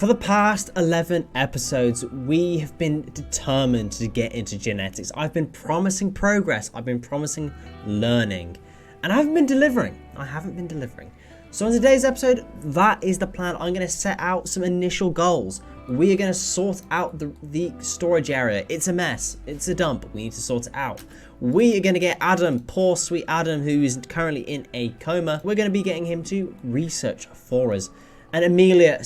For the past 11 episodes, we have been determined to get into genetics. I've been promising progress, I've been promising learning, and I haven't been delivering. So in today's episode, that is the plan. I'm going to set out some initial goals. We are going to sort out the storage area. It's a mess, it's a dump, we need to sort it out. We are going to get Adam, poor sweet Adam, who is currently in a coma. We're going to be getting him to research for us. And Amelia,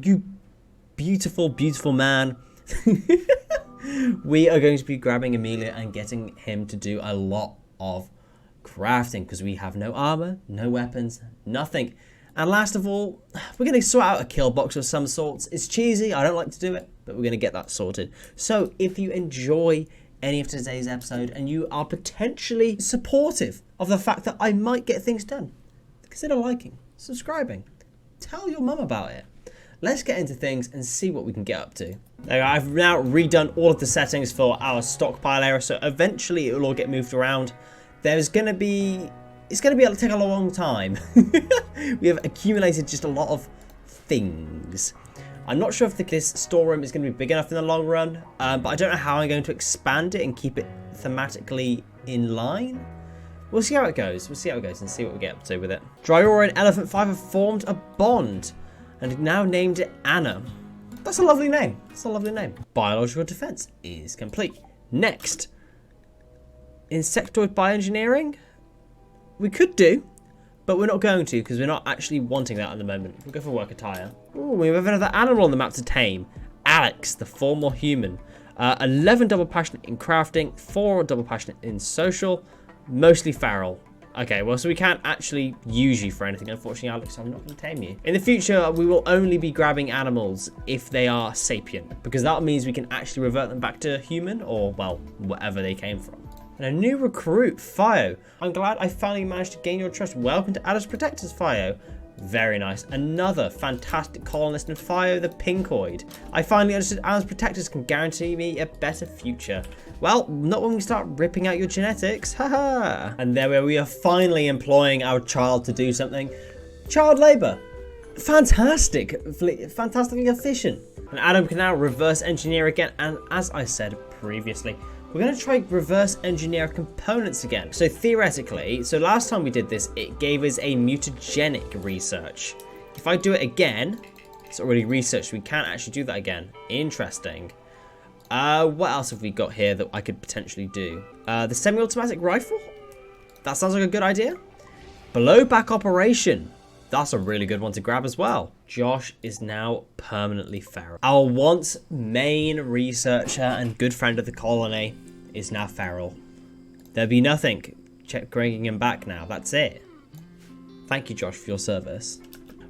you beautiful, beautiful man. We are going to be grabbing Amelia and getting him to do a lot of crafting because we have no armor, no weapons, nothing. And last of all, we're going to sort out a kill box of some sorts. It's cheesy, I don't like to do it, but we're going to get that sorted. So if you enjoy any of today's episode and you are potentially supportive of the fact that I might get things done, consider liking, subscribing, tell your mum about it. Let's get into things and see what we can get up to. I've now redone all of the settings for our stockpile area, so eventually it will all get moved around. It's going to be take a long time. We have accumulated just a lot of things. I'm not sure if this storeroom is going to be big enough in the long run, but I don't know how I'm going to expand it and keep it thematically in line. We'll see how it goes. And see what we get up to with it. Jargon and Elephant 5 have formed a bond and now named it Anna. That's a lovely name. Biological defense is complete. Next, insectoid bioengineering. We could do, but we're not going to because we're not actually wanting that at the moment. We'll go for work attire. Ooh, we have another animal on the map to tame. Alex, the formal human. 11 double passionate in crafting, 4 double passionate in social, mostly feral. Okay, well, so we can't actually use you for anything, unfortunately, Alex, so I'm not going to tame you. In the future, we will only be grabbing animals if they are sapient, because that means we can actually revert them back to human, or, well, whatever they came from. And a new recruit, Fio. I'm glad I finally managed to gain your trust. Welcome to Adam's Protectors, Fio. Very nice. Another fantastic colonist in Fio, the Pinkoid. I finally understood Adam's Protectors can guarantee me a better future. Well, not when we start ripping out your genetics. Haha. And there we are, finally employing our child to do something. Child labor. Fantastically efficient. And Adam can now reverse engineer again. And as I said previously, we're going to try reverse engineer components again. So theoretically, last time we did this, it gave us a mutagenic research. If I do it again, it's already researched. We can't actually do that again. Interesting. What else have we got here that I could potentially do? The semi-automatic rifle? That sounds like a good idea. Blowback operation. That's a really good one to grab as well. Josh is now permanently feral. Our once main researcher and good friend of the colony is now feral. There'll be nothing bringing him back now. That's it. Thank you, Josh, for your service.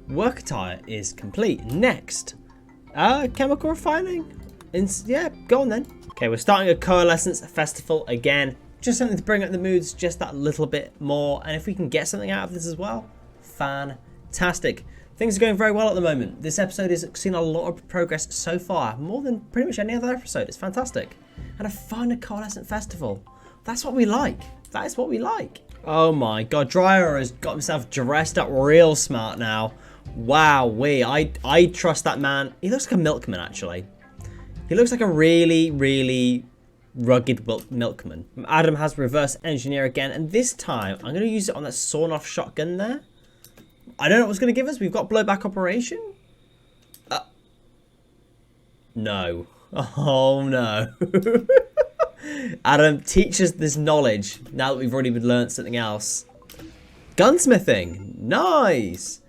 Work attire is complete. Next, chemical refining. Yeah, go on then. Okay, we're starting a coalescence festival again. Just something to bring up the moods just that little bit more. And if we can get something out of this as well, fantastic. Things are going very well at the moment. This episode has seen a lot of progress so far, more than pretty much any other episode. It's fantastic. And a fun coalescent festival. That's what we like. That is what we like. Oh my god, Dryer has got himself dressed up real smart now. Wow, I trust that man. He looks like a milkman, actually. He looks like a really, really rugged milkman. Adam has reverse engineer again, and this time I'm going to use it on that sawn-off shotgun there. I don't know what it's going to give us. We've got blowback operation. No. Oh no. Adam, teach us this knowledge now that we've already learned something else. Gunsmithing. Nice.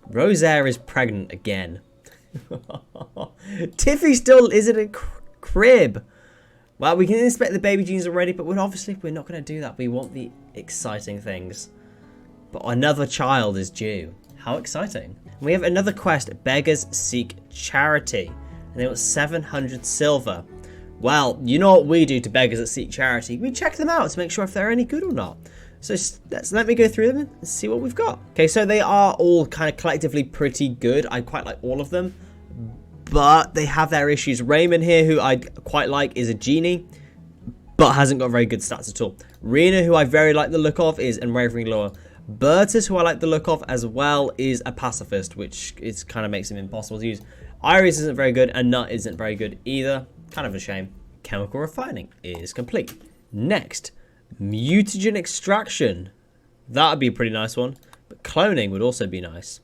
Rosaire is pregnant again. Tiffy still is in a crib. Well, we can inspect the baby genes already, but we're not going to do that. We want the exciting things. But another child is due. How exciting. We have another quest. Beggars seek charity. And they want 700 silver. Well, you know what we do to beggars that seek charity. We check them out to make sure if they're any good or not. So let me go through them and see what we've got. Okay, so they are all kind of collectively pretty good. I quite like all of them. But they have their issues. Raymond here, who I quite like, is a genie. But hasn't got very good stats at all. Rena, who I very like the look of, is unwavering loyal. Bertus, who I like the look of as well, is a pacifist, which is kind of makes him impossible to use. Iris isn't very good, and Nut isn't very good either. Kind of a shame. Chemical refining is complete. Next, mutagen extraction. That would be a pretty nice one, but cloning would also be nice.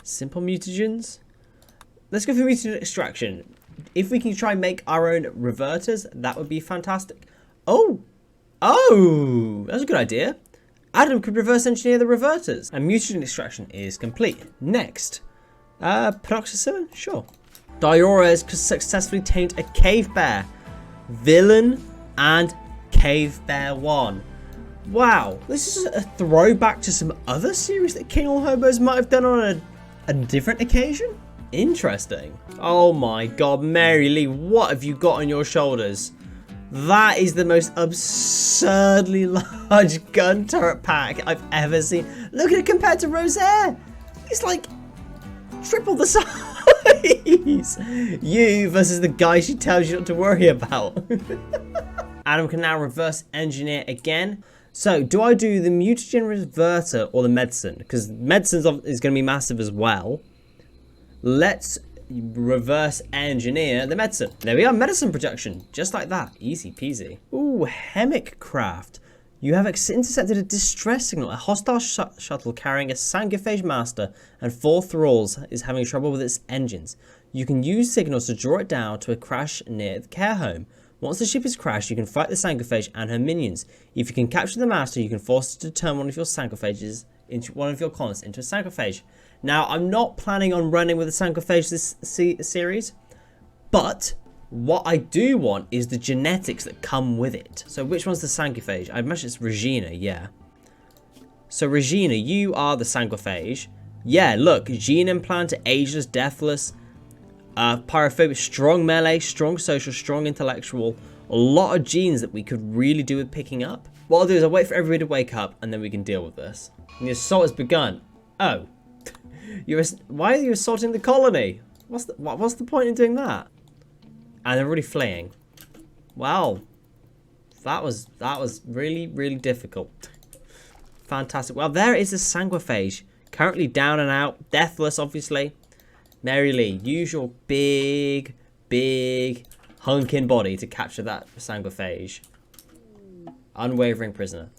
Simple mutagens. Let's go for mutagen extraction. If we can try and make our own reverters, that would be fantastic. Oh, that's a good idea. Adam could reverse engineer the reverters. And mutagen extraction is complete. Next, peroxycillin, sure. Diores could successfully taint a cave bear, villain, and cave bear 1. Wow, this is a throwback to some other series that King All Hobos might have done on a different occasion. Interesting. Oh my god, Mary Lee, what have you got on your shoulders? That is the most absurdly large gun turret pack I've ever seen. Look at it compared to Rosaire. It's like triple the size. You versus the guy she tells you not to worry about. Adam can now reverse engineer again. So, do I do the mutagen reverter or the medicine? Because medicine is going to be massive as well. Let's reverse engineer the medicine. There we are, medicine production. Just like that. Easy peasy. Ooh, Hemic craft. You have intercepted a distress signal. A hostile shuttle carrying a Sanguiphage master and 4 thralls is having trouble with its engines. You can use signals to draw it down to a crash near the care home. Once the ship is crashed, you can fight the Sanguiphage and her minions. If you can capture the master, you can force it to turn one of your Sanguiphages into one of your colonists into a Sanguiphage. Now, I'm not planning on running with the Sanguiphage this series, but what I do want is the genetics that come with it. So which one's the Sanguiphage? I imagine it's Regina, yeah. So Regina, you are the Sanguiphage. Yeah, look, gene implant, ageless, deathless, pyrophobic, strong melee, strong social, strong intellectual. A lot of genes that we could really do with picking up. What I'll do is I'll wait for everybody to wake up and then we can deal with this. And the assault has begun. Oh. Why are you assaulting the colony? What's the point in doing that? And they're already fleeing. Well, that was really, really difficult. Fantastic. Well, there is a Sanguiphage. Currently down and out. Deathless, obviously. Mary Lee, use your big hunking body to capture that Sanguiphage. Unwavering prisoner.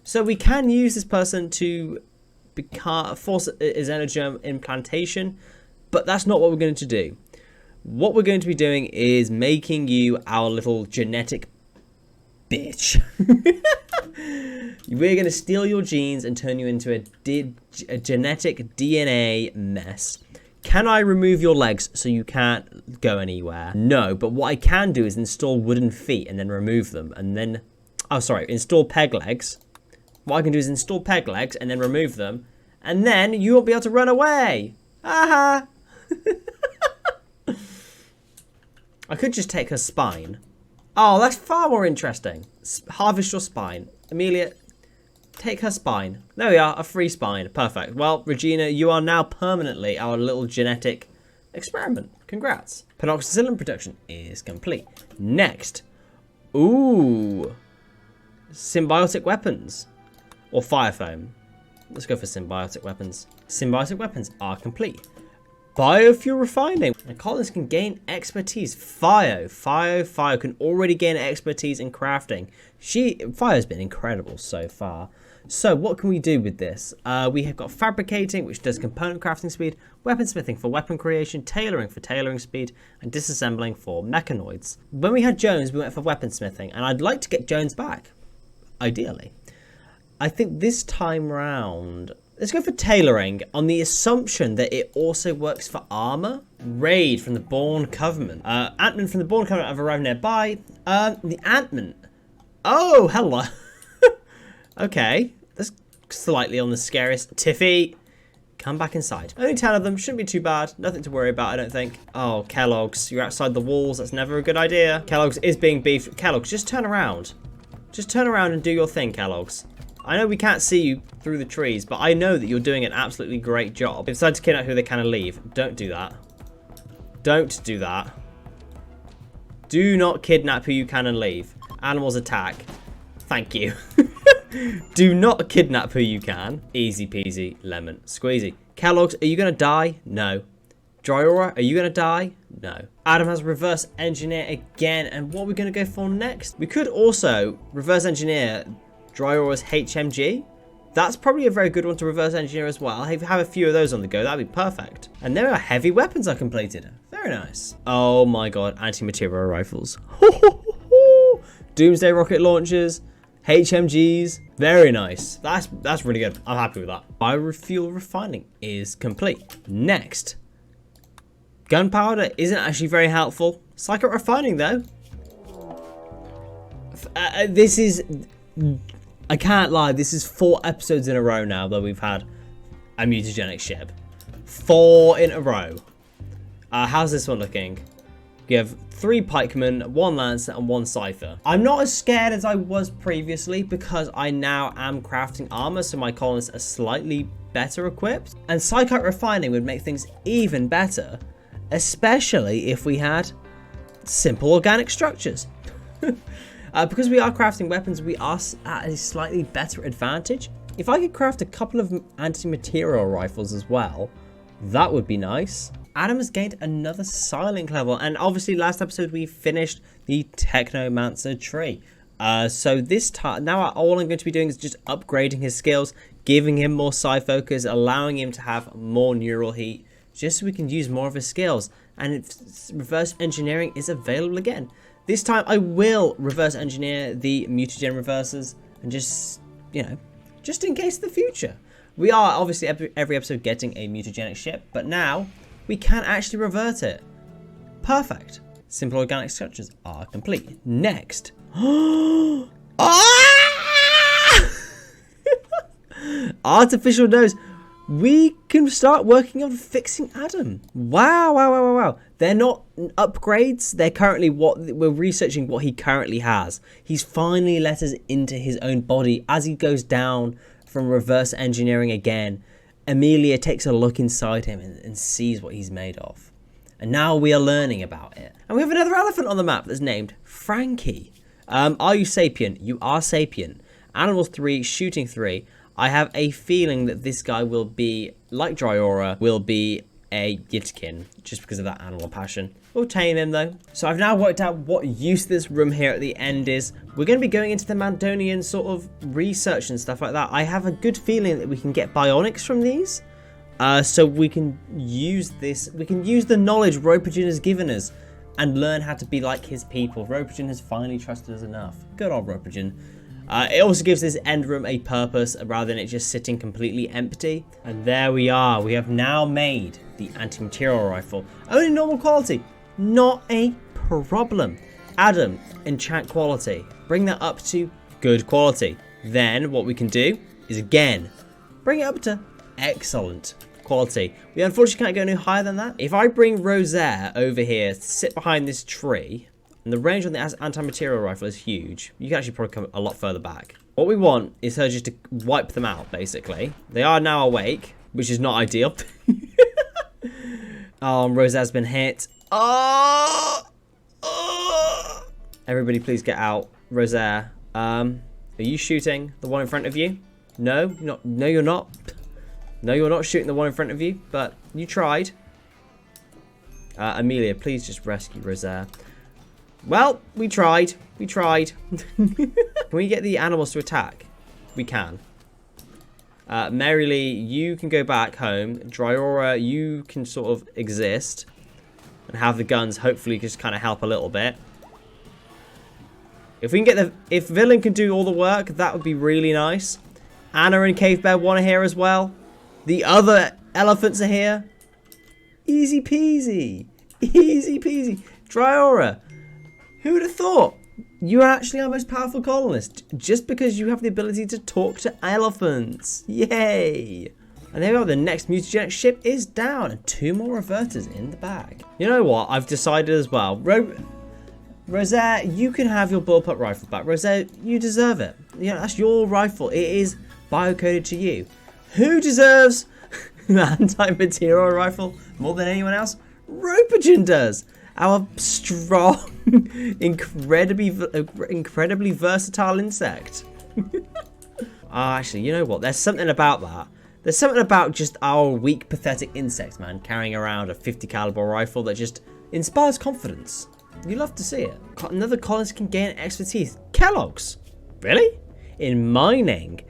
So we can use this person to force his energy implantation, but that's not what we're going to do. What we're going to be doing is making you our little genetic bitch. We're going to steal your genes and turn you into a genetic DNA mess. Can I remove your legs so you can't go anywhere? No, but what I can do is install wooden feet and then remove them and then... Oh, sorry, install peg legs. What I can do is install peg legs and then remove them, and then you won't be able to run away. Aha! I could just take her spine. Oh, that's far more interesting. Harvest your spine. Amelia, take her spine. There we are, a free spine. Perfect. Well, Regina, you are now permanently our little genetic experiment. Congrats. Penoxycillin production is complete. Next. Ooh. Symbiotic weapons. Or fire foam. Let's go for symbiotic weapons. Symbiotic weapons are complete. Biofuel refining. And colonists can gain expertise. Fio can already gain expertise in crafting. Fio's been incredible so far. So what can we do with this? We have got fabricating, which does component crafting speed, weaponsmithing for weapon creation, tailoring for tailoring speed, and disassembling for mechanoids. When we had Jones, we went for weaponsmithing, and I'd like to get Jones back, ideally. I think this time round, let's go for tailoring on the assumption that it also works for armor. Raid from the Born Covenant. Ant-Man from the Born Covenant have arrived nearby. The Ant-Man. Oh, hello. Okay, that's slightly on the scariest. Tiffy, come back inside. Only 10 of them, shouldn't be too bad. Nothing to worry about, I don't think. Oh, Kellogg's, you're outside the walls. That's never a good idea. Kellogg's is being beefed. Kellogg's, just turn around. Just turn around and do your thing, Kellogg's. I know we can't see you through the trees, but I know that you're doing an absolutely great job. They decide to kidnap who they can and leave. Don't do that. Don't do that. Do not kidnap who you can and leave. Animals attack. Thank you. Do not kidnap who you can. Easy peasy, lemon squeezy. Kellogg's, are you going to die? No. Dryaura, are you going to die? No. Adam has reverse engineer again. And what are we going to go for next? We could also reverse engineer Dryaura's HMG. That's probably a very good one to reverse engineer as well. Have a few of those on the go. That'd be perfect. And there are heavy weapons I completed. Very nice. Oh my god. Anti-material rifles. Doomsday rocket launchers. HMGs. Very nice. That's really good. I'm happy with that. Biofuel refining is complete. Next. Gunpowder isn't actually very helpful. Psychic refining though. This is... I can't lie, this is 4 episodes in a row now that we've had a mutagenic ship. 4 in a row. How's this one looking? We have 3 pikemen, 1 lancer, and 1 scyther. I'm not as scared as I was previously because I now am crafting armor, so my colonists are slightly better equipped. And psychic refining would make things even better, especially if we had simple organic structures. Because we are crafting weapons, we are at a slightly better advantage. If I could craft a couple of anti-material rifles as well, that would be nice. Adam has gained another Silent level, and obviously last episode we finished the Technomancer tree. So this time, now all I'm going to be doing is just upgrading his skills, giving him more psi focus, allowing him to have more neural heat, just so we can use more of his skills. And reverse engineering is available again. This time I will reverse engineer the mutagen reversers and just, you know, just in case of the future. We are obviously every episode getting a mutagenic ship, but now we can actually revert it. Perfect. Simple organic structures are complete. Next. Artificial nose. We can start working on fixing Adam. Wow. They're not upgrades. They're currently we're researching what he currently has. He's finally let us into his own body as he goes down from reverse engineering again. Amelia takes a look inside him and sees what he's made of. And now we are learning about it. And we have another elephant on the map that's named Frankie. Are you sapient? You are sapient. Animals 3, shooting 3. I have a feeling that this guy will be, like Dryaura, will be a Yitkin, just because of that animal passion. We'll tame him though. So I've now worked out what use this room here at the end is. We're going to be going into the Mandonian sort of research and stuff like that. I have a good feeling that we can get bionics from these. So we can use this, we can use the knowledge Ropogen has given us and learn how to be like his people. Ropogen has finally trusted us enough. Good old Ropogen. It also gives this end room a purpose rather than it just sitting completely empty. And there we are. We have now made the anti-material rifle. Only normal quality. Not a problem. Adam, enchant quality. Bring that up to good quality. Then what we can do is again, bring it up to excellent quality. We unfortunately can't go any higher than that. If I bring Rosaire over here to sit behind this tree, and the range on the anti-material rifle is huge. You can actually probably come a lot further back. What we want is her just to wipe them out, basically. They are now awake, which is not ideal. Rosaire's been hit. Everybody please get out. Rosaire, are you shooting the one in front of you? No? No, you're not. No, you're not shooting the one in front of you, but you tried. Amelia, please just rescue Rosaire. Well, we tried. We tried. Can we get the animals to attack? We can. Mary Lee, you can go back home. Dryaura, you can sort of exist. And have the guns hopefully just kind of help a little bit. If we can get if Villain can do all the work, that would be really nice. Anna and Cave Bear want to here as well. The other elephants are here. Easy peasy. Easy peasy. Dryaura. Who would have thought? You are actually our most powerful colonist, just because you have the ability to talk to elephants. Yay! And there we are, the next mutagenic ship is down, and 2 more reverters in the bag. You know what? I've decided as well. Rosaire, you can have your bullpup rifle back. Rosaire, you deserve it. You know, that's your rifle. It is biocoded to you. Who deserves an anti-material rifle more than anyone else? Ropogen does. Our strong, incredibly versatile insect. Actually, you know what? There's something about that. There's something about just our weak, pathetic insects, man, carrying around a 50 caliber rifle that just inspires confidence. You love to see it. Another colonist can gain expertise. Kellogg's? Really? In mining?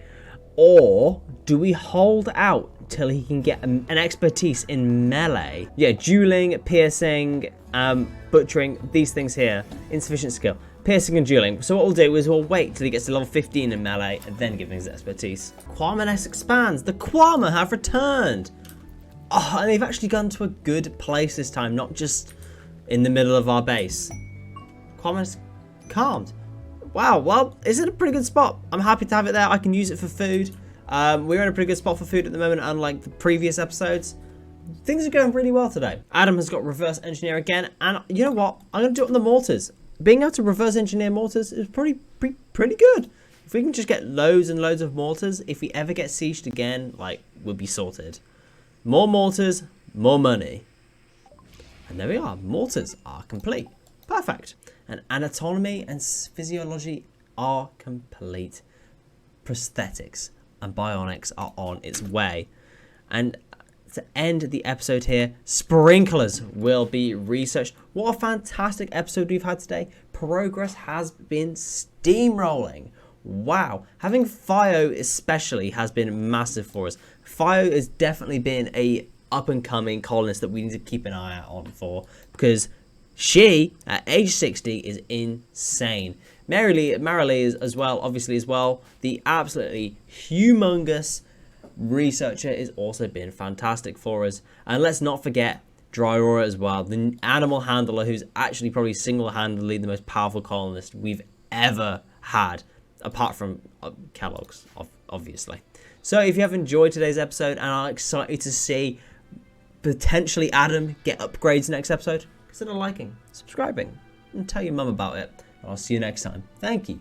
Or do we hold out till he can get an expertise in melee? Yeah, dueling, piercing, butchering, these things here. Insufficient skill. Piercing and dueling. So what we'll do is we'll wait till he gets to level 15 in melee and then give him his expertise. Quama nest expands. The Quama have returned. Oh, and they've actually gone to a good place this time, not just in the middle of our base. Quama's calmed. Wow, well, it's in a pretty good spot. I'm happy to have it there. I can use it for food. We're in a pretty good spot for food at the moment, unlike the previous episodes. Things are going really well today. Adam has got reverse engineer again, and you know what? I'm going to do it on the mortars. Being able to reverse engineer mortars is pretty good. If we can just get loads and loads of mortars, if we ever get sieged again, like, we'll be sorted. More mortars, more money. And there we are. Mortars are complete. Perfect. And anatomy and physiology are complete. Prosthetics and bionics are on its way. And to end the episode here, sprinklers will be researched. What a fantastic episode we've had today. Progress has been steamrolling. Wow. Having Fio especially has been massive for us. Fio has definitely been a up-and-coming colonist that we need to keep an eye out on for, because she, at age 60, is insane. Marilee is as well, obviously as well. The absolutely humongous researcher has also been fantastic for us. And let's not forget Dryorra as well, the animal handler, who's actually probably single-handedly the most powerful colonist we've ever had, apart from Kellogg's, obviously. So if you have enjoyed today's episode and are excited to see potentially Adam get upgrades next episode, consider liking, subscribing, and tell your mum about it. And I'll see you next time. Thank you.